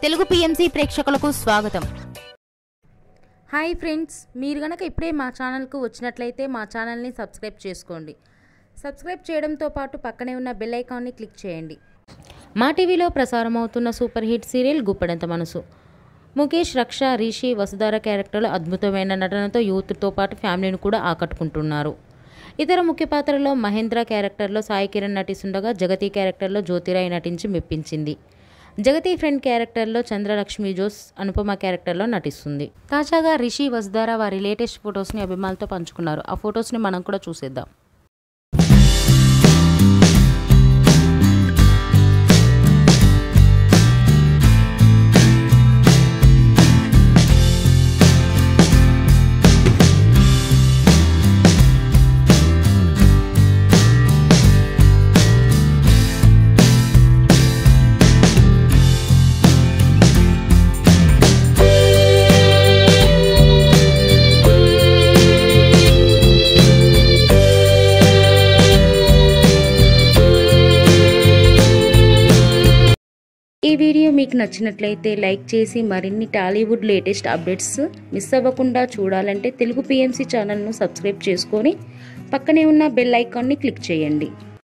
Telugu PMC ప్రేక్షకులకు స్వాగతం. Hi friends, మీరు గనక ఇప్పుడే మా ఛానల్కు వచ్చినట్లయితే మా ఛానల్ని సబ్స్క్రైబ్ చేసుకోండి. సబ్స్క్రైబ్ చేయడంతో పాటు పక్కనే ఉన్న బెల్ ఐకాన్ని క్లిక్ చేయండి. మా టీవీలో ప్రసారం అవుతున్న సూపర్ హిట్ సీరియల్ గుప్పెడంత మనసు. ముఖేష్, రక్ష, రిషి, వసుధార క్యారెక్టర్లు అద్భుతమైన నటనతో యూత్తో పాటు ఫ్యామిలీని కూడా ఆకట్టుకుంటున్నారు. ఇతర ముఖ్య పాత్రలో మహేంద్ర క్యారెక్టర్లో సాయి కిరణ్ నటిస్తుండగా జగతి క్యారెక్టర్లో జ్యోతిరాయ్ నటించి మెప్పించింది. జగతి ఫ్రెండ్ క్యారెక్టర్లో చంద్రలక్ష్మి జోస్ అనుపమ క్యారెక్టర్లో నటిస్తుంది. తాజాగా రిషి, వసుధార వారి లేటెస్ట్ ఫొటోస్ని అభిమానులతో పంచుకున్నారు. ఆ ఫొటోస్ని మనం కూడా చూసేద్దాం. ఈ వీడియో మీకు నచ్చినట్లయితే లైక్ చేసి మరిన్ని టాలీవుడ్ లేటెస్ట్ అప్డేట్స్ మిస్ అవ్వకుండా చూడాలంటే తెలుగు పిఎంసి ఛానల్ను సబ్స్క్రైబ్ చేసుకొని పక్కనే ఉన్న బెల్ ఐకాన్ని క్లిక్ చేయండి.